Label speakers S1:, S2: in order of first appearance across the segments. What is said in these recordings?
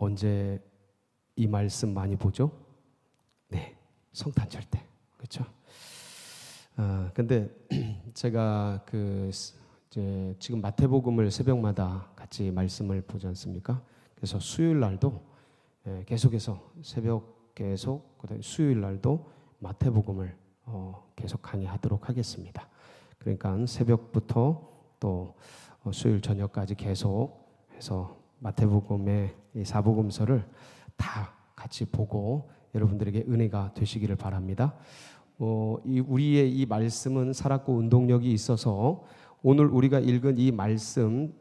S1: 언제 이 말씀 많이 보죠? 네, 성탄절 때. 그렇죠? 근데 제가 이제 지금 마태복음을 새벽마다 같이 말씀을 보지 않습니까? 그래서 수요일 날도 계속해서 새벽 그다음에 수요일 날도 마태복음을 계속 강의하도록 하겠습니다. 그러니까 새벽부터 또 수요일 저녁까지 계속해서 마태복음의 이 사복음서를 다 같이 보고 여러분들에게 은혜가 되시기를 바랍니다. 우리의 이 말씀은 살았고 운동력이 있어서 오늘 우리가 읽은 이 말씀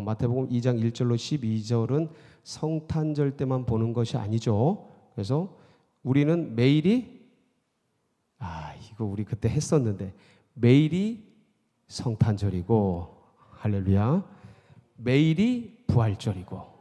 S1: 마태복음 2장 1절로 12절은 성탄절 때만 보는 것이 아니죠. 그래서 우리는 매일이 이거 우리 그때 했었는데 매일이 성탄절이고 할렐루야 매일이 부활절이고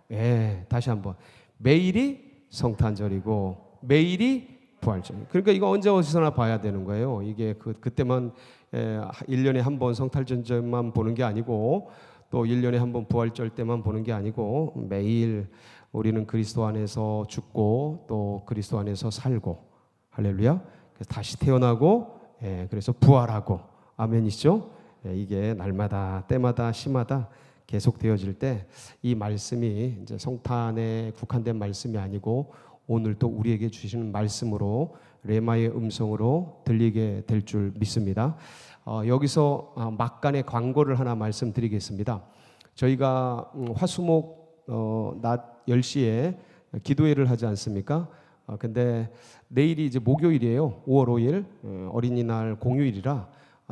S1: 다시 한번 매일이 성탄절이고 매일이 부활절. 그러니까 이거 언제 어디서나 봐야 되는 거예요. 이게 그때만 1년에 한 번 성탄절만 보는 게 아니고 또 1년에 한 번 부활절 때만 보는 게 아니고 매일 우리는 그리스도 안에서 죽고 또 그리스도 안에서 살고 할렐루야. 그래서 다시 태어나고 그래서 부활하고 아멘이죠. 이게 날마다 때마다 시마다 계속 되어질 때 이 말씀이 이제 성탄에 국한된 말씀이 아니고 오늘 또 우리에게 주시는 말씀으로 레마의 음성으로 들리게 될 줄 믿습니다. 여기서 막간의 광고를 하나 말씀드리겠습니다. 저희가 화수목 낮 10시에 기도회를 하지 않습니까? 근데 내일이 이제 목요일이에요. 5월 5일 어린이날 공휴일이라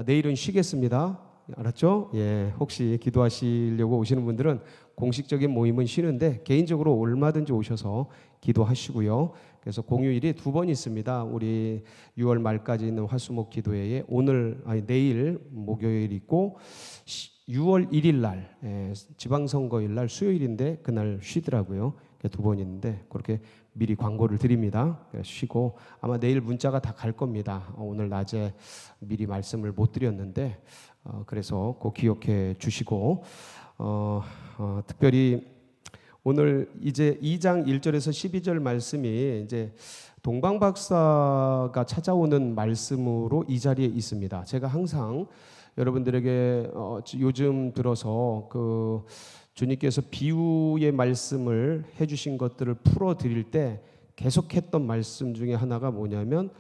S1: 내일은 쉬겠습니다. 알았죠? 혹시 기도하시려고 오시는 분들은 공식적인 모임은 쉬는데 개인적으로 얼마든지 오셔서 기도하시고요. 그래서 공휴일이 2번 있습니다. 우리 6월 말까지 있는 화수목 기도회에 내일 목요일 있고 6월 1일 날 지방선거일 날 수요일인데 그날 쉬더라고요. 2번 있는데 그렇게 미리 광고를 드립니다. 쉬고 아마 내일 문자가 다 갈 겁니다. 오늘 낮에 미리 말씀을 못 드렸는데 그래서 꼭 기억해 주시고 특별히 오늘 이제 2장 1절에서 12절 말씀이 이제 동방 박사가 찾아오는 말씀으로 이 자리에 있습니다. 제가 항상 여러분들에게 요즘 들어서 주님께서 비유의 말씀을 해주신 것들을 풀어드릴 때 계속했던 말씀 중에 하나가 뭐냐면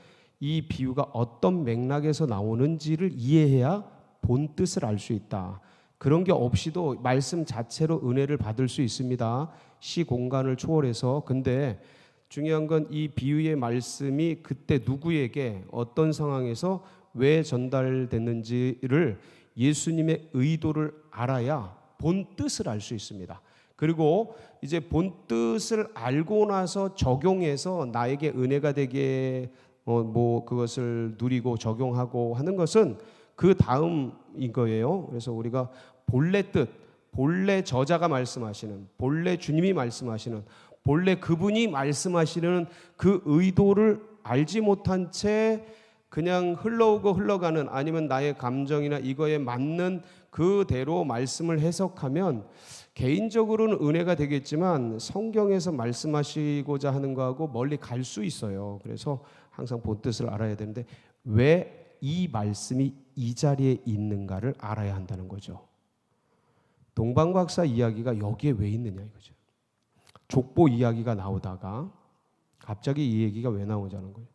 S1: 이 비유가 어떤 맥락에서 나오는지를 이해해야 본 뜻을 알 수 있다. 그런 게 없이도 말씀 자체로 은혜를 받을 수 있습니다. 시 공간을 초월해서. 근데 중요한 건 이 비유의 말씀이 그때 누구에게 어떤 상황에서 왜 전달됐는지를 예수님의 의도를 알아야 본 뜻을 알 수 있습니다. 그리고 이제 본 뜻을 알고 나서 적용해서 나에게 은혜가 되게 그것을 누리고 적용하고 하는 것은 그 다음인 거예요. 그래서 우리가 본래 뜻, 본래 저자가 말씀하시는, 본래 주님이 말씀하시는, 본래 그분이 말씀하시는 그 의도를 알지 못한 채 그냥 흘러오고 흘러가는 아니면 나의 감정이나 이거에 맞는 그대로 말씀을 해석하면 개인적으로는 은혜가 되겠지만 성경에서 말씀하시고자 하는 거하고 멀리 갈 수 있어요. 그래서 항상 본 뜻을 알아야 되는데 왜 이 말씀이 이 자리에 있는가를 알아야 한다는 거죠. 동방박사 이야기가 여기에 왜 있느냐 이거죠. 족보 이야기가 나오다가 갑자기 이 얘기가 왜 나오자는 거예요.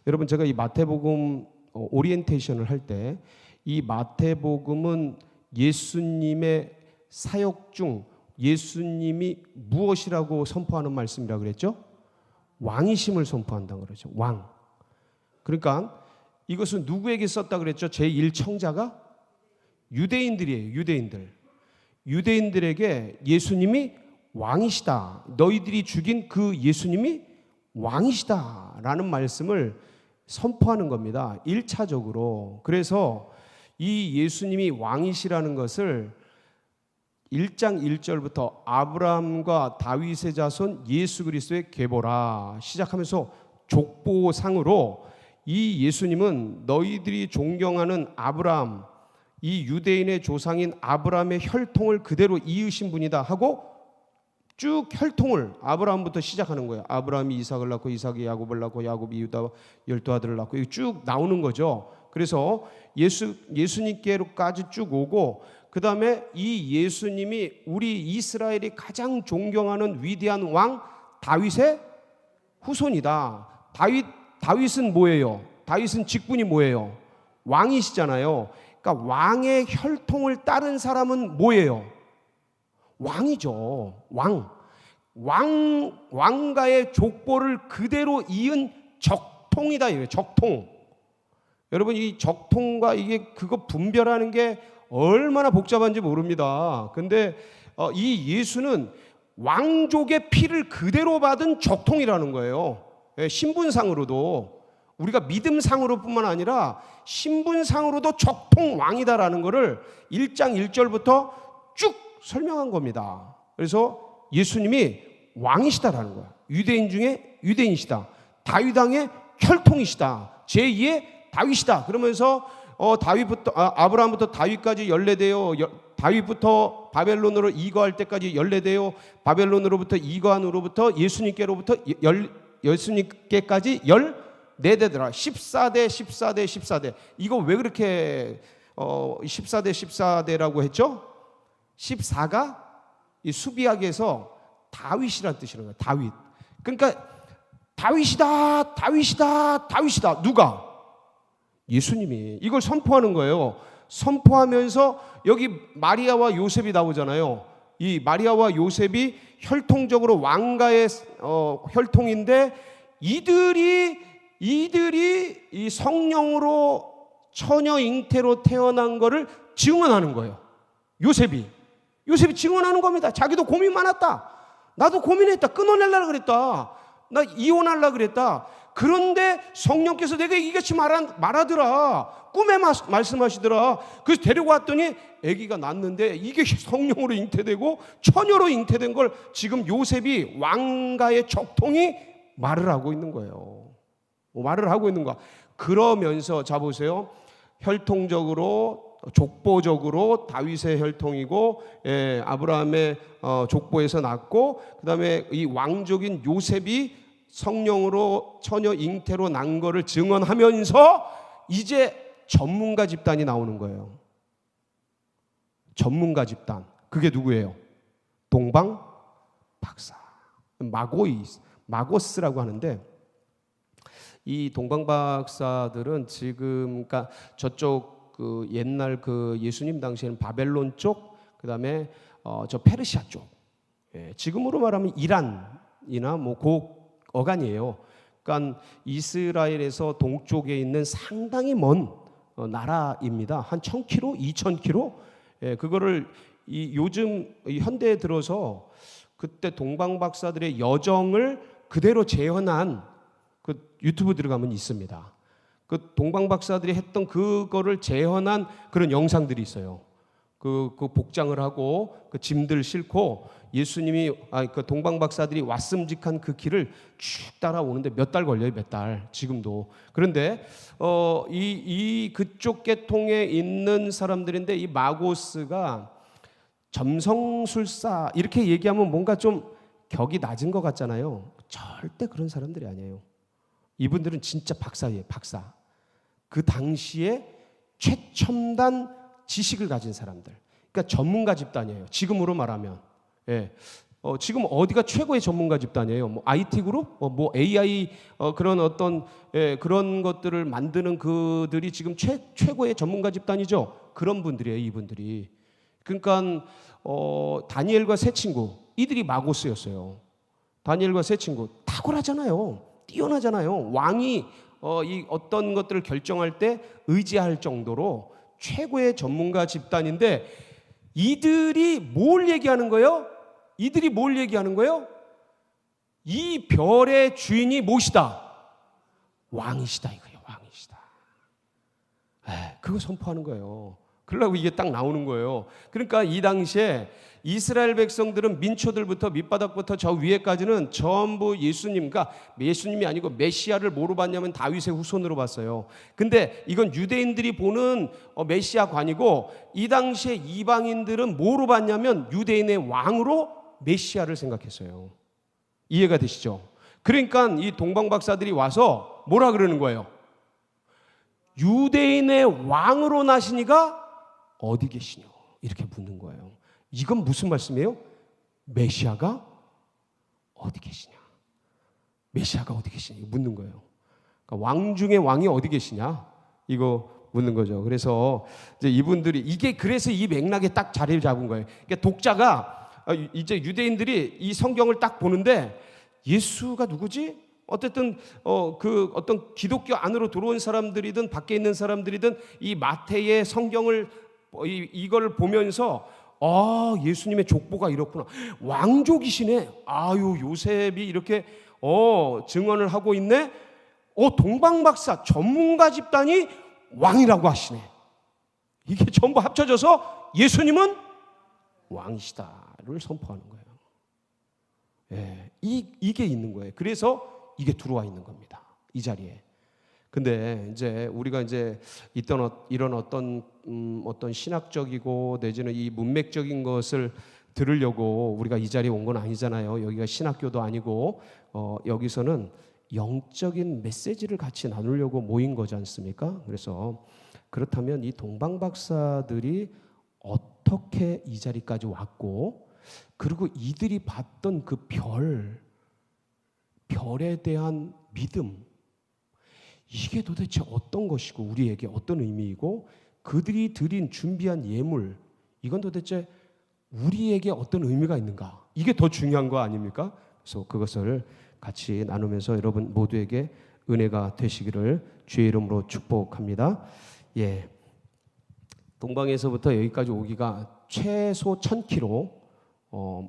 S1: 여러분 제가 이 마태복음 오리엔테이션을 할 때 이 마태복음은 예수님의 사역 중 예수님이 무엇이라고 선포하는 말씀이라고 그랬죠? 왕이심을 선포한다고 그러죠. 왕. 그러니까 이것은 누구에게 썼다 그랬죠? 제1청자가 유대인들이에요. 유대인들에게 예수님이 왕이시다. 너희들이 죽인 그 예수님이 왕이시다 라는 말씀을 선포하는 겁니다. 1차적으로. 그래서 이 예수님이 왕이시라는 것을 1장 1절부터 아브라함과 다윗의 자손 예수 그리스도의 계보라 시작하면서 족보상으로 이 예수님은 너희들이 존경하는 아브라함, 이 유대인의 조상인 아브라함의 혈통을 그대로 이으신 분이다 하고 쭉 혈통을 아브라함부터 시작하는 거예요. 아브라함이 이삭을 낳고 이삭이 야곱을 낳고 야곱이 유다 12아들을 낳고 이게 쭉 나오는 거죠. 그래서 예수님께로까지 쭉 오고, 그 다음에 이 예수님이 우리 이스라엘이 가장 존경하는 위대한 왕 다윗의 후손이다. 다윗은 뭐예요? 다윗은 직분이 뭐예요? 왕이시잖아요. 그러니까 왕의 혈통을 따른 사람은 뭐예요? 왕이죠. 왕가의 족보를 그대로 이은 적통이다. 이거예요. 적통. 여러분, 이 적통과 이게 그거 분별하는 게 얼마나 복잡한지 모릅니다. 근데 이 예수는 왕족의 피를 그대로 받은 적통이라는 거예요. 신분상으로도, 우리가 믿음상으로뿐만 아니라 신분상으로도 적통 왕이다라는 것을 1장 1절부터 쭉 설명한 겁니다. 그래서 예수님이 왕이시다라는 거야. 유대인 중에 유대인이시다. 다윗 왕의 혈통이시다. 제2의 다윗이다. 그러면서 아브라함부터 다윗까지 연례되어, 다윗부터 바벨론으로 이거할 때까지 연례되어, 바벨론으로부터 이거한으로부터 예수님께까지 14대더라. 14대. 이거 왜 그렇게 14대라고 했죠? 14가 이 수비학에서 다윗이라는 뜻이라는 거예요. 다윗. 그러니까 다윗이다. 누가? 예수님이 이걸 선포하는 거예요. 선포하면서 여기 마리아와 요셉이 나오잖아요. 이 마리아와 요셉이 혈통적으로 왕가의 혈통인데 이들이 이 성령으로 처녀 잉태로 태어난 거를 증언하는 거예요. 요셉이 증언하는 겁니다. 자기도 고민 많았다. 나도 고민했다. 끊어내려고 그랬다. 나 이혼하려고 그랬다. 그런데 성령께서 내가 이같이 말하더라. 꿈에 말씀하시더라. 그래서 데리고 왔더니 아기가 낳았는데 이게 성령으로 잉태되고 처녀로 잉태된 걸 지금 요셉이 왕가의 적통이 말을 하고 있는 거예요. 말을 하고 있는 거야. 그러면서 자 보세요. 혈통적으로 족보적으로 다윗의 혈통이고, 아브라함의 족보에서 났고, 그 다음에 이 왕족인 요셉이 성령으로 처녀 잉태로 난 거를 증언하면서 이제 전문가 집단이 나오는 거예요. 전문가 집단. 그게 누구예요? 동방 박사. 마고스라고 하는데, 이 동방 박사들은 지금, 그러니까 저쪽 그 옛날 그 예수님 당시에는 바벨론 쪽, 그 다음에 저 페르시아 쪽, 지금으로 말하면 이란이나 뭐 그 어간이에요. 그러니까 이스라엘에서 동쪽에 있는 상당히 먼 나라입니다. 한 1000km, 2000km. 그거를 요즘 현대에 들어서 그때 동방 박사들의 여정을 그대로 재현한 그 유튜브 들어가면 있습니다. 그 동방 박사들이 했던 그거를 재현한 그런 영상들이 있어요. 그 복장을 하고 그 짐들 싣고 예수님이 그 동방 박사들이 왔음직한 그 길을 쭉 따라오는데 몇 달 걸려요, 몇 달. 지금도. 그런데 이 그쪽 계통에 있는 사람들인데, 이 마고스가 점성술사 이렇게 얘기하면 뭔가 좀 격이 낮은 것 같잖아요. 절대 그런 사람들이 아니에요. 이분들은 진짜 박사예요, 박사. 그 당시에 최첨단 지식을 가진 사람들. 그러니까 전문가 집단이에요. 지금으로 말하면. 지금 어디가 최고의 전문가 집단이에요? 뭐 IT 그룹, 뭐 AI 그런 어떤 그런 것들을 만드는 그들이 지금 최고의 전문가 집단이죠. 그런 분들이에요, 이분들이. 그러니까 다니엘과 세 친구, 이들이 마고스였어요. 다니엘과 세 친구 탁월하잖아요. 뛰어나잖아요. 왕이 이 어떤 것들을 결정할 때 의지할 정도로 최고의 전문가 집단인데, 이들이 뭘 얘기하는 거예요? 이 별의 주인이 무엇이다? 왕이시다 이거예요. 왕이시다. 그거 선포하는 거예요. 그러려고 이게 딱 나오는 거예요. 그러니까 이 당시에 이스라엘 백성들은 민초들부터 밑바닥부터 저 위에까지는 전부 예수님, 그러니까 예수님이 아니고 메시아를 뭐로 봤냐면 다윗의 후손으로 봤어요. 근데 이건 유대인들이 보는 메시아관이고, 이 당시에 이방인들은 뭐로 봤냐면 유대인의 왕으로 메시아를 생각했어요. 이해가 되시죠? 그러니까 이 동방박사들이 와서 뭐라 그러는 거예요? 유대인의 왕으로 나시니가 어디 계시냐? 이렇게 묻는 거예요. 이건 무슨 말씀이에요? 메시아가 어디 계시냐? 메시아가 어디 계시냐? 묻는 거예요. 그러니까 왕 중에 왕이 어디 계시냐? 이거 묻는 거죠. 그래서 이제 이분들이 이게 그래서 이 맥락에 딱 자리를 잡은 거예요. 그러니까 독자가 이제 유대인들이 이 성경을 딱 보는데 예수가 누구지? 어쨌든 그 어떤 기독교 안으로 들어온 사람들이든 밖에 있는 사람들이든 이 마태의 성경을 이걸 보면서 예수님의 족보가 이렇구나. 왕족이시네. 아유, 요셉이 이렇게 증언을 하고 있네. 동방박사 전문가 집단이 왕이라고 하시네. 이게 전부 합쳐져서 예수님은 왕이시다를 선포하는 거예요. 예, 이게 있는 거예요. 그래서 이게 들어와 있는 겁니다. 이 자리에. 근데 이제 우리가 이제 이런 어떤 신학적이고 내지는 이 문맥적인 것을 들으려고 우리가 이 자리에 온 건 아니잖아요. 여기가 신학교도 아니고 여기서는 영적인 메시지를 같이 나누려고 모인 거지 않습니까? 그래서 그렇다면 이 동방박사들이 어떻게 이 자리까지 왔고, 그리고 이들이 봤던 그 별에 대한 믿음, 이게 도대체 어떤 것이고 우리에게 어떤 의미이고, 그들이 드린 준비한 예물, 이건 도대체 우리에게 어떤 의미가 있는가? 이게 더 중요한 거 아닙니까? 그래서 그것을 같이 나누면서 여러분 모두에게 은혜가 되시기를 주의 이름으로 축복합니다. 예, 동방에서부터 여기까지 오기가 최소 1000km,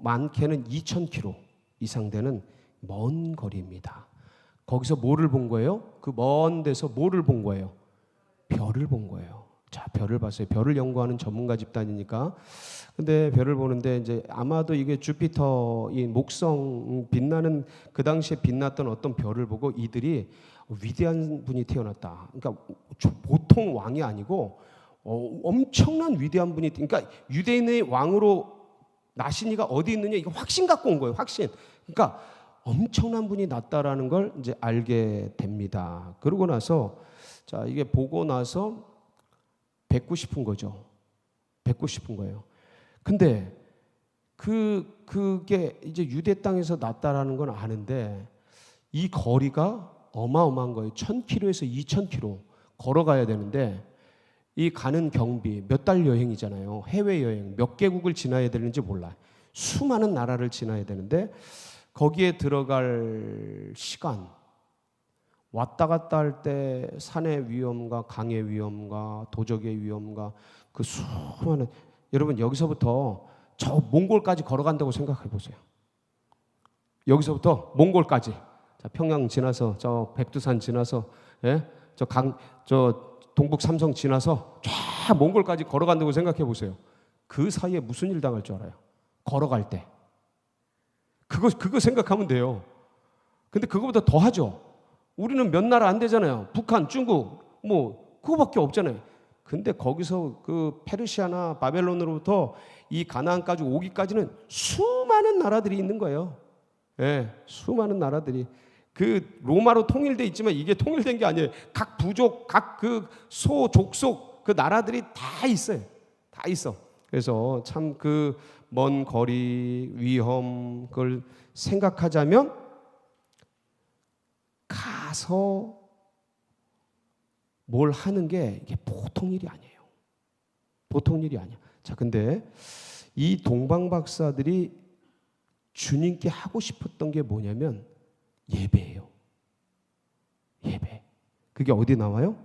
S1: 많게는 2000km 이상 되는 먼 거리입니다. 거기서 뭐를 본 거예요? 그 먼 데서 뭐를 본 거예요? 별을 본 거예요. 자, 별을 봤어요. 별을 연구하는 전문가 집단이니까. 근데 별을 보는데 이제 아마도 이게 주피터, 이 목성 빛나는 그 당시에 빛났던 어떤 별을 보고 이들이 위대한 분이 태어났다. 그러니까 보통 왕이 아니고 엄청난 위대한 분이, 그러니까 유대인의 왕으로 나시니가 어디 있느냐, 이거 확신 갖고 온 거예요. 확신. 그러니까 엄청난 분이 났다라는 걸 이제 알게 됩니다. 그러고 나서 자, 이게 보고 나서 뵙고 싶은 거죠. 뵙고 싶은 거예요. 근데 그게 이제 유대 땅에서 났다라는 건 아는데 이 거리가 어마어마한 거예요. 1000km에서 2000km 걸어가야 되는데 이 가는 경비 몇 달 여행이잖아요. 해외여행 몇 개국을 지나야 되는지 몰라요. 수많은 나라를 지나야 되는데 거기에 들어갈 시간, 왔다 갔다 할 때 산의 위험과 강의 위험과 도적의 위험과 그 수많은, 여러분 여기서부터 저 몽골까지 걸어간다고 생각해 보세요. 여기서부터 몽골까지, 자, 평양 지나서 저 백두산 지나서, 예? 저 동북 삼성 지나서 쫙 몽골까지 걸어간다고 생각해 보세요. 그 사이에 무슨 일 당할 줄 알아요? 걸어갈 때. 그거 생각하면 돼요. 근데 그거보다 더 하죠. 우리는 몇 나라 안 되잖아요. 북한, 중국, 뭐 그거밖에 없잖아요. 근데 거기서 그 페르시아나 바벨론으로부터 이 가나안까지 오기까지는 수많은 나라들이 있는 거예요. 예, 수많은 나라들이. 그 로마로 통일돼 있지만 이게 통일된 게 아니에요. 각 부족, 각 그 소, 족속 그 나라들이 다 있어요. 다 있어. 그래서 참 그 먼 거리, 위험, 그걸 생각하자면 가서 뭘 하는 게 이게 보통 일이 아니에요. 보통 일이 아니야. 자, 근데 이 동방박사들이 주님께 하고 싶었던 게 뭐냐면 예배예요. 예배. 그게 어디 나와요?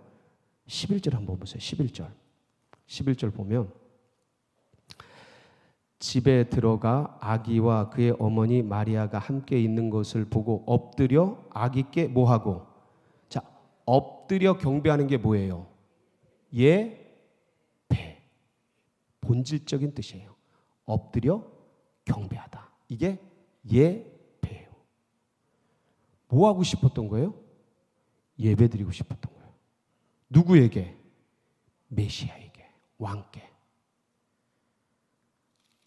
S1: 11절 한번 보세요. 11절 보면 집에 들어가 아기와 그의 어머니 마리아가 함께 있는 것을 보고 엎드려 아기께 뭐하고, 자, 엎드려 경배하는 게 뭐예요? 예배. 본질적인 뜻이에요. 엎드려 경배하다. 이게 예배예요. 뭐 하고 싶었던 거예요? 예배 드리고 싶었던 거예요. 누구에게? 메시아에게, 왕께.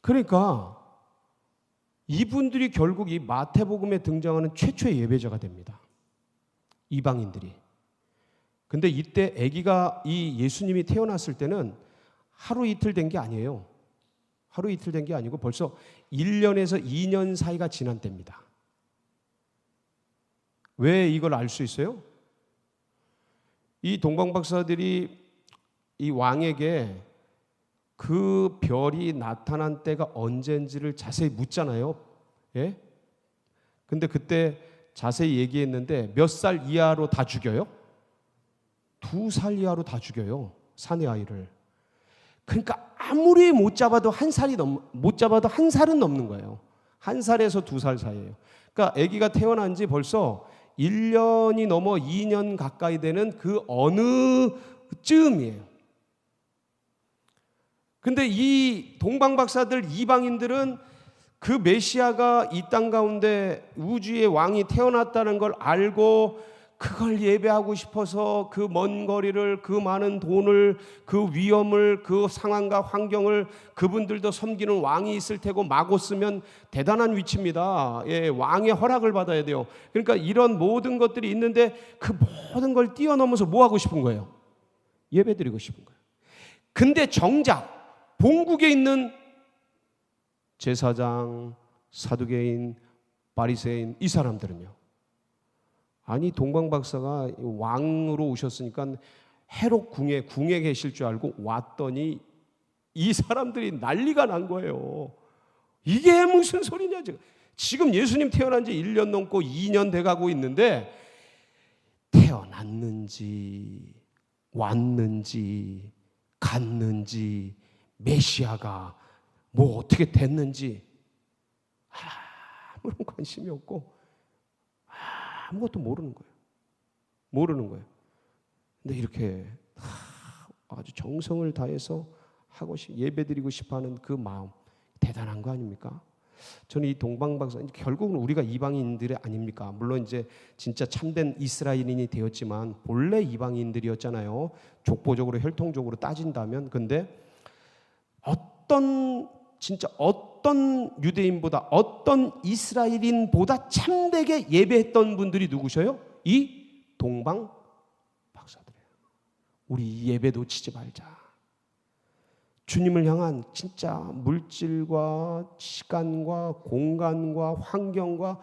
S1: 그러니까 이분들이 결국 이 마태복음에 등장하는 최초의 예배자가 됩니다. 이방인들이. 근데 이때 아기가 이 예수님이 태어났을 때는 하루 이틀 된 게 아니에요. 하루 이틀 된 게 아니고 벌써 1년에서 2년 사이가 지난 때입니다. 왜 이걸 알 수 있어요? 이 동방박사들이 이 왕에게 그 별이 나타난 때가 언제인지를 자세히 묻잖아요. 예? 근데 그때 자세히 얘기했는데 몇 살 이하로 다 죽여요? 2살 이하로 다 죽여요. 사내 아이를. 그러니까 아무리 못 잡아도 한 살은 넘는 거예요. 1살에서 2살 사이예요. 그러니까 아기가 태어난 지 벌써 1년이 넘어 2년 가까이 되는 그 어느 쯤이에요. 근데 이 동방박사들 이방인들은 그 메시아가 이 땅 가운데 우주의 왕이 태어났다는 걸 알고 그걸 예배하고 싶어서 그 먼 거리를, 그 많은 돈을, 그 위험을, 그 상황과 환경을, 그분들도 섬기는 왕이 있을 테고 마고 쓰면 대단한 위치입니다. 예, 왕의 허락을 받아야 돼요. 그러니까 이런 모든 것들이 있는데 그 모든 걸 뛰어넘어서 뭐 하고 싶은 거예요? 예배드리고 싶은 거예요. 근데 정작 본국에 있는 제사장, 사두개인, 바리새인 이 사람들은요. 아니 동방박사가 왕으로 오셨으니까 헤롯 궁에 계실 줄 알고 왔더니 이 사람들이 난리가 난 거예요. 이게 무슨 소리냐 지금 예수님 태어난 지 1년 넘고 2년 돼가고 있는데 태어났는지 왔는지 갔는지 메시아가 뭐 어떻게 됐는지 아무런 관심이 없고 아무것도 모르는 거예요. 근데 이렇게 아주 정성을 다해서 예배드리고 싶어하는 그 마음 대단한 거 아닙니까? 저는 이 동방박사 결국은 우리가 이방인들이 아닙니까? 물론 이제 진짜 참된 이스라엘인이 되었지만 본래 이방인들이었잖아요. 족보적으로 혈통적으로 따진다면. 근데 어떤 유대인보다 어떤 이스라엘인보다 참되게 예배했던 분들이 누구셔요? 이 동방 박사들이에요. 우리 이 예배 놓치지 말자. 주님을 향한 진짜 물질과 시간과 공간과 환경과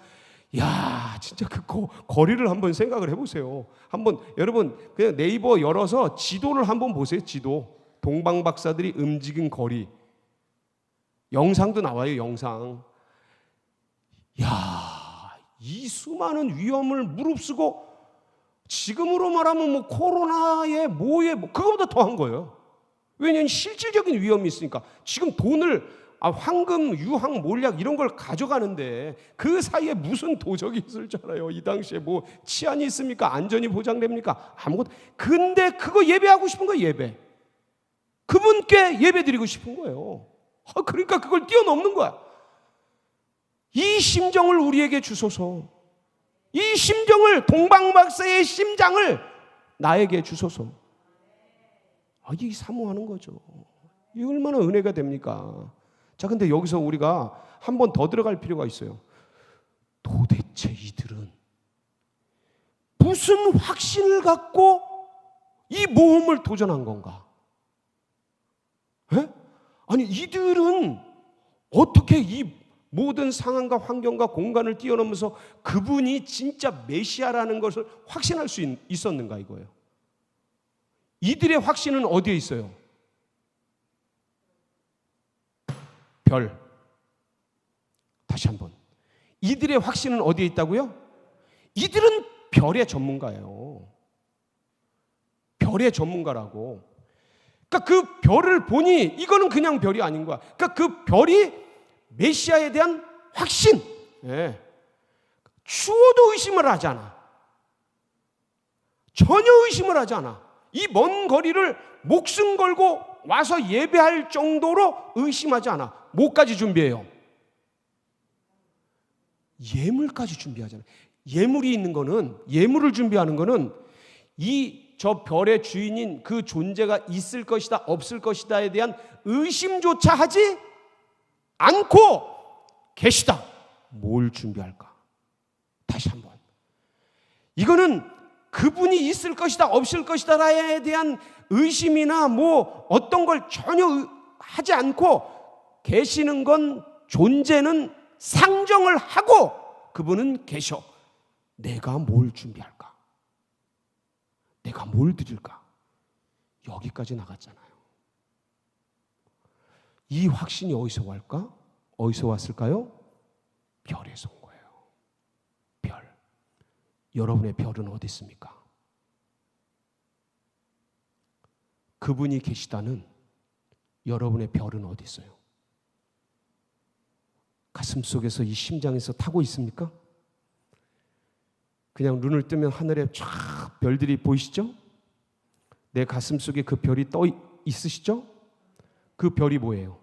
S1: 진짜 그 거리를 한번 생각을 해보세요. 한번 여러분 그냥 네이버 열어서 지도를 한번 보세요. 지도. 동방 박사들이 움직인 거리. 영상도 나와요. 영상. 이 수많은 위험을 무릅쓰고 지금으로 말하면 뭐 코로나에 뭐에 그거보다 더한 거예요. 왜냐하면 실질적인 위험이 있으니까. 지금 돈을 황금, 유황, 몰약 이런 걸 가져가는데 그 사이에 무슨 도적이 있을 줄 알아요. 이 당시에 뭐 치안이 있습니까? 안전이 보장됩니까? 아무것도. 근데 그거 예배하고 싶은 거예요. 예배. 그분께 예배드리고 싶은 거예요. 그러니까 그걸 뛰어넘는 거야. 이 심정을 우리에게 주소서. 이 심정을, 동방박사의 심장을 나에게 주소서. 이게 사모하는 거죠. 이게 얼마나 은혜가 됩니까? 자, 근데 여기서 우리가 한 번 더 들어갈 필요가 있어요. 도대체 이들은 무슨 확신을 갖고 이 모험을 도전한 건가? 에? 아니 이들은 어떻게 이 모든 상황과 환경과 공간을 뛰어넘으면서 그분이 진짜 메시아라는 것을 확신할 수 있었는가 이거예요. 이들의 확신은 어디에 있어요? 별. 다시 한번. 이들의 확신은 어디에 있다고요? 이들은 별의 전문가예요. 별의 전문가라고. 그러니까 그 별을 보니 이거는 그냥 별이 아닌 거야. 그러니까 그 별이 메시아에 대한 확신. 예. 추워도 의심을 하지 않아. 전혀 의심을 하지 않아. 이 먼 거리를 목숨 걸고 와서 예배할 정도로 의심하지 않아. 뭐까지 준비해요? 예물까지 준비하잖아요. 예물이 있는 거는, 예물을 준비하는 거는 저 별의 주인인 그 존재가 있을 것이다 없을 것이다에 대한 의심조차 하지 않고 계시다. 뭘 준비할까? 다시 한번. 이거는 그분이 있을 것이다 없을 것이다에 대한 의심이나 뭐 어떤 걸 전혀 하지 않고 계시는 건, 존재는 상정을 하고 그분은 계셔. 내가 뭘 준비할까? 내가 뭘 드릴까? 여기까지 나갔잖아요. 이 확신이 어디서 왔을까? 어디서 왔을까요? 별에서 온 거예요. 별. 여러분의 별은 어디 있습니까? 그분이 계시다는 여러분의 별은 어디 있어요? 가슴 속에서, 이 심장에서 타고 있습니까? 그냥 눈을 뜨면 하늘에 쫙 별들이 보이시죠? 내 가슴 속에 그 별이 떠 있으시죠? 그 별이 뭐예요?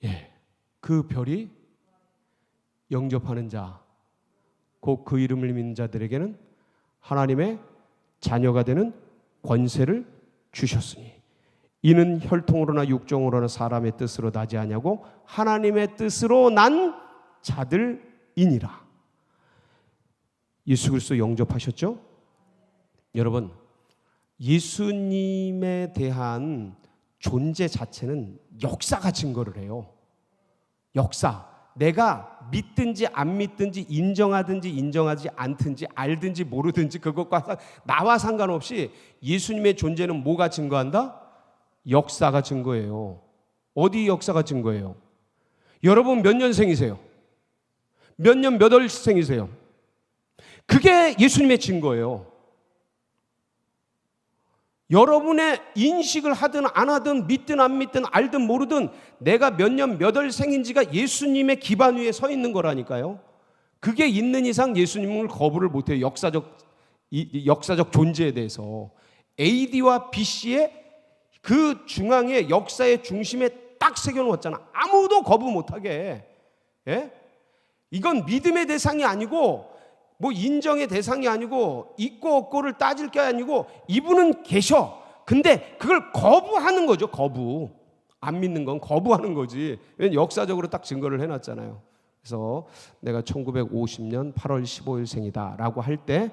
S1: 예, 그 별이 영접하는 자, 곧 그 이름을 믿는 자들에게는 하나님의 자녀가 되는 권세를 주셨으니 이는 혈통으로나 육정으로나 사람의 뜻으로 나지 아니하고 하나님의 뜻으로 난 자들이니라. 예수 그리스도 영접하셨죠? 여러분, 예수님에 대한 존재 자체는 역사가 증거를 해요. 역사. 내가 믿든지 안 믿든지, 인정하든지 인정하지 않든지, 알든지 모르든지 그것과 나와 상관없이 예수님의 존재는 뭐가 증거한다? 역사가 증거해요. 어디 역사가 증거해요? 여러분 몇 년생이세요? 몇 년 몇 월생이세요? 그게 예수님의 증거예요. 여러분의 인식을 하든 안 하든, 믿든 안 믿든, 알든 모르든 내가 몇 년 몇 월생인지가 예수님의 기반 위에 서 있는 거라니까요. 그게 있는 이상 예수님을 거부를 못해요. 역사적 존재에 대해서. AD와 BC의 그 중앙에, 역사의 중심에 딱 새겨놓았잖아. 아무도 거부 못하게. 예? 이건 믿음의 대상이 아니고, 뭐 인정의 대상이 아니고, 있고 없고를 따질 게 아니고, 이분은 계셔. 근데 그걸 거부하는 거죠. 거부. 안 믿는 건 거부하는 거지. 왜냐면 역사적으로 딱 증거를 해놨잖아요. 그래서 내가 1950년 8월 15일 생이다 라고 할 때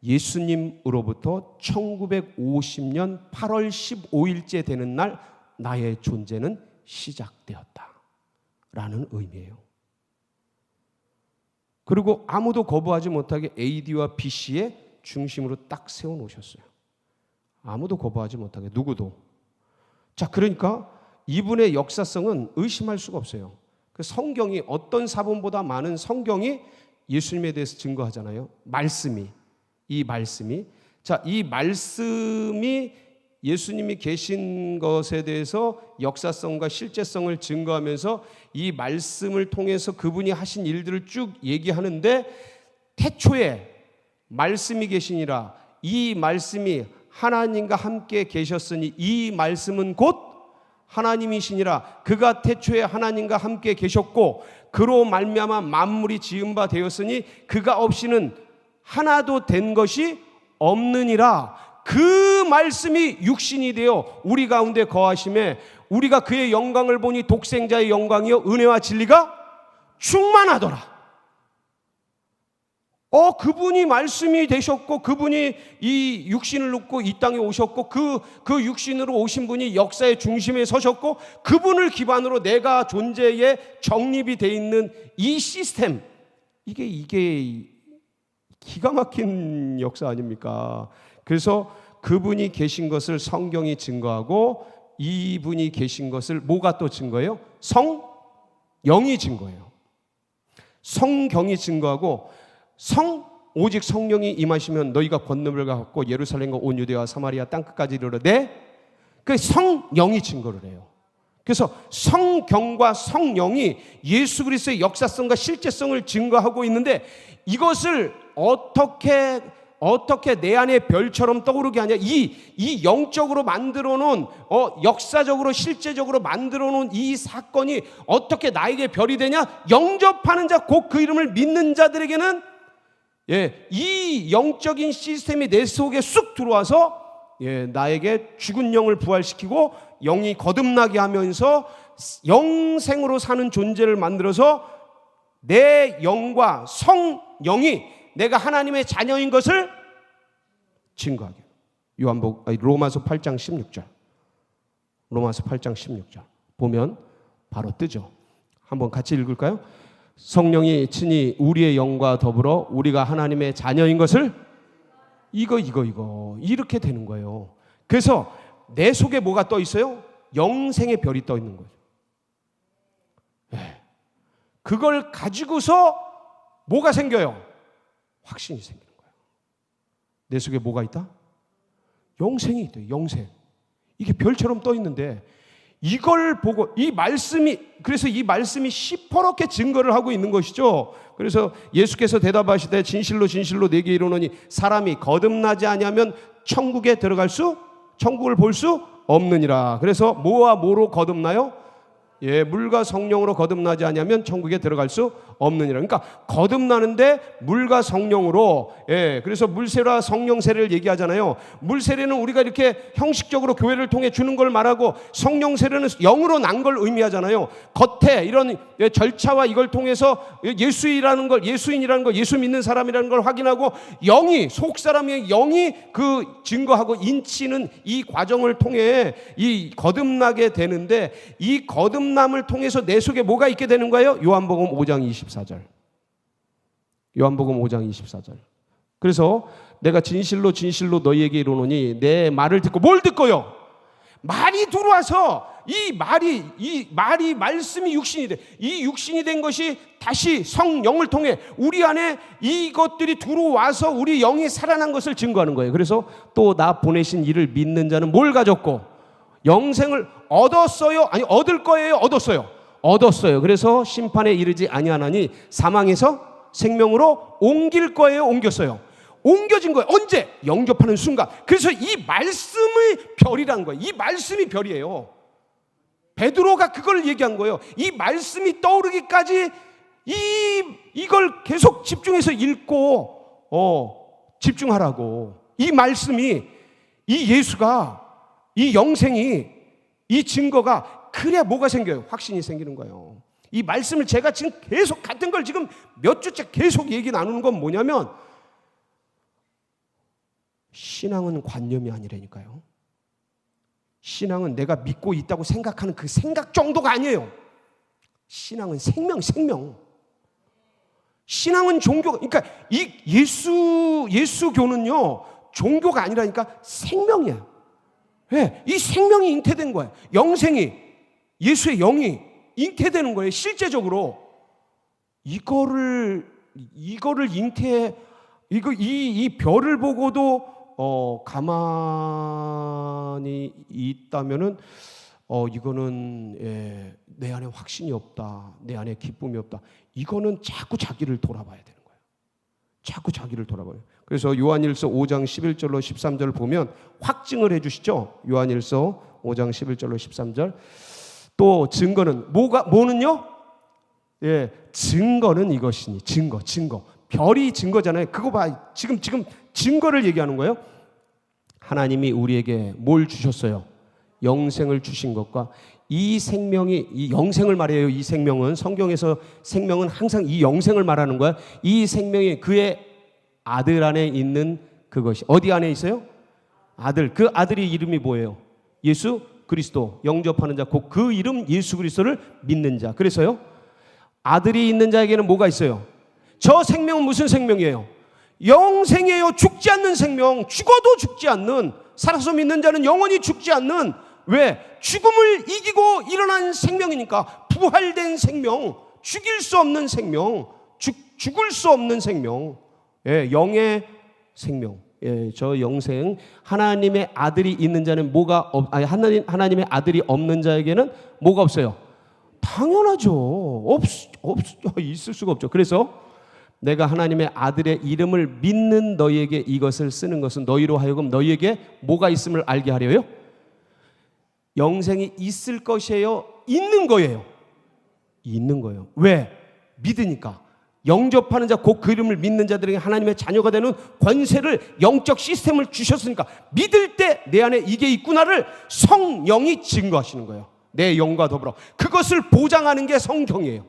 S1: 예수님으로부터 1950년 8월 15일째 되는 날 나의 존재는 시작되었다 라는 의미예요. 그리고 아무도 거부하지 못하게 AD와 BC의 중심으로 딱 세워놓으셨어요. 아무도 거부하지 못하게, 누구도. 자, 그러니까 이분의 역사성은 의심할 수가 없어요. 그 성경이, 어떤 사본보다 많은 성경이 예수님에 대해서 증거하잖아요. 이 말씀이. 자, 이 말씀이 예수님이 계신 것에 대해서 역사성과 실제성을 증거하면서 이 말씀을 통해서 그분이 하신 일들을 쭉 얘기하는데, 태초에 말씀이 계시니라, 이 말씀이 하나님과 함께 계셨으니 이 말씀은 곧 하나님이시니라. 그가 태초에 하나님과 함께 계셨고 그로 말미암아 만물이 지은 바 되었으니 그가 없이는 하나도 된 것이 없느니라. 그 말씀이 육신이 되어 우리 가운데 거하심에 우리가 그의 영광을 보니 독생자의 영광이요 은혜와 진리가 충만하더라. 그분이 말씀이 되셨고 그분이 이 육신을 놓고 이 땅에 오셨고 그 육신으로 오신 분이 역사의 중심에 서셨고 그분을 기반으로 내가 존재에 정립이 돼 있는 이 시스템, 이게 기가 막힌 역사 아닙니까? 그래서 그분이 계신 것을 성경이 증거하고 이분이 계신 것을 뭐가 또 증거해요? 성령이 증거해요. 성경이 증거하고 오직 성령이 임하시면 너희가 권능을 갖고 예루살렘과 온 유대와 사마리아 땅끝까지 이르러되, 그 성령이 증거를 해요. 그래서 성경과 성령이 예수 그리스도의 역사성과 실제성을 증거하고 있는데, 이것을 어떻게 내 안에 별처럼 떠오르게 하냐, 이 영적으로 만들어 놓은 역사적으로 실제적으로 만들어 놓은 이 사건이 어떻게 나에게 별이 되냐? 영접하는 자, 곧 그 이름을 믿는 자들에게는 이 영적인 시스템이 내 속에 쑥 들어와서 나에게 죽은 영을 부활시키고 영이 거듭나게 하면서 영생으로 사는 존재를 만들어서 내 영과 성령이 내가 하나님의 자녀인 것을 증거하게. 로마서 8장 16절. 로마서 8장 16절. 보면 바로 뜨죠. 한번 같이 읽을까요? 성령이 친히 우리의 영과 더불어 우리가 하나님의 자녀인 것을 이거 이렇게 되는 거예요. 그래서 내 속에 뭐가 떠 있어요? 영생의 별이 떠 있는 거죠. 네. 그걸 가지고서 뭐가 생겨요? 확신이 생기는 거예요. 내 속에 뭐가 있다? 영생이 있대요. 영생. 이게 별처럼 떠 있는데 이걸 보고 그래서 이 말씀이 시퍼렇게 증거를 하고 있는 것이죠. 그래서 예수께서 대답하시되 진실로 진실로 내게 이르노니 사람이 거듭나지 아니하면 천국을 볼 수 없느니라. 그래서 뭐와 뭐로 거듭나요? 물과 성령으로 거듭나지 아니하면 천국에 들어갈 수 없느니라. 그러니까 거듭나는데 물과 성령으로, 그래서 물세례와 성령세례를 얘기하잖아요. 물세례는 우리가 이렇게 형식적으로 교회를 통해 주는 걸 말하고, 성령세례는 영으로 난 걸 의미하잖아요. 겉에 이런 절차와 이걸 통해서 예수인이라는 걸, 예수 믿는 사람이라는 걸 확인하고, 속 사람의 영이 그 증거하고 인치는 이 과정을 통해 이 거듭나게 되는데, 이 거듭남을 통해서 내 속에 뭐가 있게 되는 거예요? 요한복음 5장 24절. 요한복음 5장 24절. 그래서 내가 진실로 진실로 너희에게 이르노니 내 말을 듣고, 뭘 듣고요? 말이 들어와서 이 말이 말씀이 육신이 돼. 이 육신이 된 것이 다시 성령을 통해 우리 안에 이것들이 들어와서 우리 영이 살아난 것을 증거하는 거예요. 그래서 또 나 보내신 이를 믿는 자는 뭘 가졌고? 영생을 얻었어요? 아니, 얻을 거예요? 얻었어요? 얻었어요. 그래서 심판에 이르지 아니하나니 사망에서 생명으로 옮길 거예요? 옮겼어요? 옮겨진 거예요. 언제? 영접하는 순간. 그래서 이 말씀의 별이라는 거예요. 이 말씀이 별이에요. 베드로가 그걸 얘기한 거예요. 이 말씀이 떠오르기까지 이걸 계속 집중해서 읽고 집중하라고. 이 말씀이, 이 예수가, 이 영생이, 이 증거가, 그래야 뭐가 생겨요? 확신이 생기는 거예요. 이 말씀을 제가 지금 계속 같은 걸 지금 몇 주째 계속 얘기 나누는 건 뭐냐면, 신앙은 관념이 아니라니까요. 신앙은 내가 믿고 있다고 생각하는 그 생각 정도가 아니에요. 신앙은 생명. 신앙은 종교가, 그러니까 이 예수교는요, 종교가 아니라니까 생명이에요. 왜? 이 생명이 잉태된 거예요. 영생이, 예수의 영이 잉태되는 거예요. 실제적으로 이거를 잉태, 이 별을 보고도 가만히 있다면은 이거는 내 안에 확신이 없다, 내 안에 기쁨이 없다. 이거는 자꾸 자기를 돌아봐야 되는 거예요. 자꾸 자기를 돌아봐요. 그래서 요한일서 5장 11절로 13절 보면 확증을 해주시죠. 요한일서 5장 11절로 13절. 또 증거는 뭐는요? 증거는 이것이니. 증거. 별이 증거잖아요. 그거 봐. 지금 증거를 얘기하는 거예요. 하나님이 우리에게 뭘 주셨어요? 영생을 주신 것과 이 생명이, 이 영생을 말해요. 이 생명은, 성경에서 생명은 항상 이 영생을 말하는 거야. 이 생명이 그의 아들 안에 있는 그것이, 어디 안에 있어요? 아들. 그 아들의 이름이 뭐예요? 예수 그리스도. 영접하는 자, 곧 그 이름 예수 그리스도를 믿는 자. 그래서요, 아들이 있는 자에게는 뭐가 있어요? 저 생명은 무슨 생명이에요? 영생이에요. 죽지 않는 생명. 죽어도 죽지 않는, 살아서 믿는 자는 영원히 죽지 않는, 왜? 죽음을 이기고 일어난 생명이니까. 부활된 생명, 죽일 수 없는 생명, 죽을 수 없는 생명, 영의 생명. 저 영생, 하나님의 아들이 있는 자는 하나님의 아들이 없는 자에게는 뭐가 없어요? 당연하죠. 있을 수가 없죠. 그래서 내가 하나님의 아들의 이름을 믿는 너희에게 이것을 쓰는 것은 너희로 하여금 너희에게 뭐가 있음을 알게 하려요? 영생이 있을 것이에요? 있는 거예요? 있는 거예요. 왜? 믿으니까. 영접하는 자, 곧 그 이름을 믿는 자들에게 하나님의 자녀가 되는 권세를, 영적 시스템을 주셨으니까 믿을 때 내 안에 이게 있구나를 성령이 증거하시는 거예요. 내 영과 더불어. 그것을 보장하는 게 성경이에요.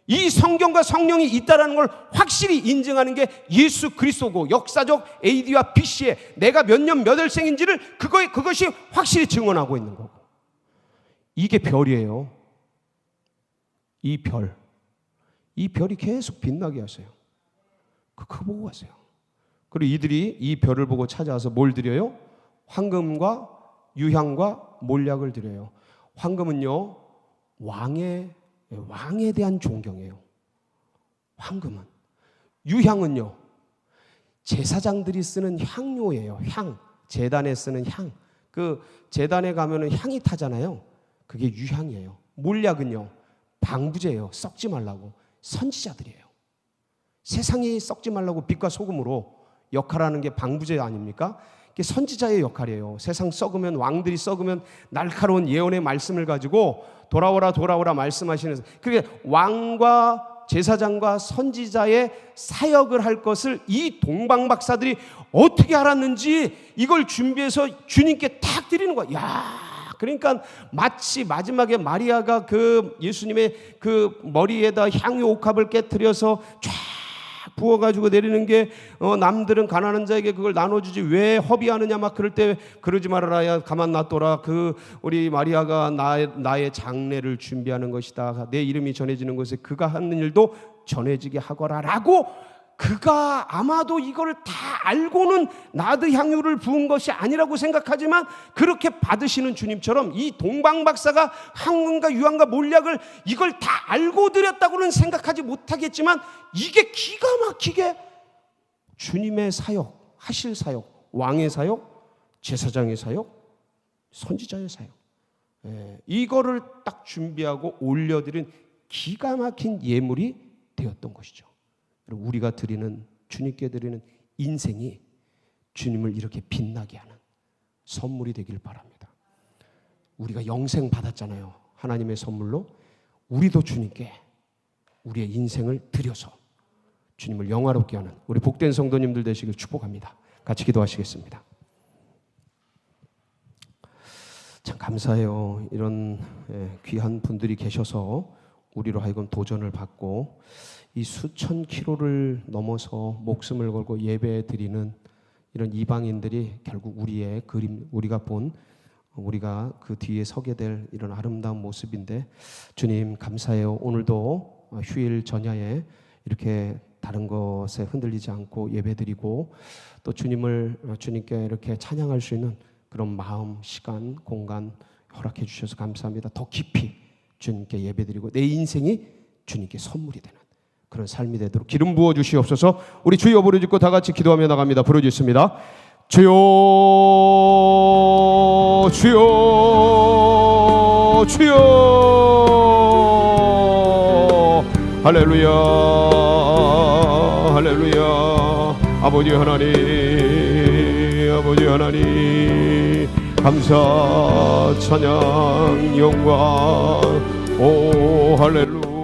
S1: 이 성경과 성령이 있다라는 걸 확실히 인증하는 게 예수 그리스도고, 역사적 AD와 BC에 내가 몇 년 몇 월생인지를 그것이 확실히 증언하고 있는 거고, 이게 별이에요. 이 별이 계속 빛나게 하세요. 그거 보고 가세요. 그리고 이들이 이 별을 보고 찾아와서 뭘 드려요? 황금과 유향과 몰약을 드려요. 황금은요, 왕에 대한 존경이에요. 황금은. 유향은요, 제사장들이 쓰는 향료예요. 향. 제단에 쓰는 향. 그 제단에 가면은 향이 타잖아요. 그게 유향이에요. 몰약은요, 방부제예요. 썩지 말라고. 선지자들이에요. 세상이 썩지 말라고 빛과 소금으로 역할하는 게 방부제 아닙니까? 그게 선지자의 역할이에요. 세상 썩으면, 왕들이 썩으면 날카로운 예언의 말씀을 가지고 돌아오라 말씀하시는, 그게 왕과 제사장과 선지자의 사역을 할 것을 이 동방박사들이 어떻게 알았는지 이걸 준비해서 주님께 탁 드리는 거야. 야, 그러니까 마치 마지막에 마리아가 그 예수님의 그 머리에다 향유 옥합을 깨트려서 쫙 부어가지고 내리는 게 남들은 가난한 자에게 그걸 나눠주지 왜 허비하느냐 막 그럴 때, 그러지 말아라, 야 가만 놔둬라, 그 우리 마리아가 나의 장례를 준비하는 것이다, 내 이름이 전해지는 곳에 그가 하는 일도 전해지게 하거라 라고, 그가 아마도 이걸 다 알고는 나드 향유를 부은 것이 아니라고 생각하지만, 그렇게 받으시는 주님처럼 이 동방박사가 황금과 유향과 몰약을 이걸 다 알고 드렸다고는 생각하지 못하겠지만, 이게 기가 막히게 주님의 사역, 하실 사역, 왕의 사역, 제사장의 사역, 선지자의 사역, 이거를 딱 준비하고 올려드린 기가 막힌 예물이 되었던 것이죠. 우리가 드리는, 주님께 드리는 인생이 주님을 이렇게 빛나게 하는 선물이 되길 바랍니다. 우리가 영생 받았잖아요. 하나님의 선물로. 우리도 주님께 우리의 인생을 드려서 주님을 영화롭게 하는 우리 복된 성도님들 되시길 축복합니다. 같이 기도하시겠습니다. 참 감사해요. 이런 귀한 분들이 계셔서 우리로 하여금 도전을 받고 이 수천 킬로를 넘어서 목숨을 걸고 예배 드리는 이런 이방인들이 결국 우리의 그림, 우리가 그 뒤에 서게 될 이런 아름다운 모습인데, 주님 감사해요. 오늘도 휴일 전야에 이렇게 다른 것에 흔들리지 않고 예배드리고, 또 주님께 이렇게 찬양할 수 있는 그런 마음, 시간, 공간 허락해 주셔서 감사합니다. 더 깊이 주님께 예배드리고 내 인생이 주님께 선물이 되는 그런 삶이 되도록 기름 부어 주시옵소서. 우리 주여 부르짖고 다 같이 기도하며 나갑니다. 부르짖습니다. 주여, 주여, 주여. 할렐루야, 할렐루야. 아버지 하나님, 감사, 찬양, 영광. 오 할렐루야.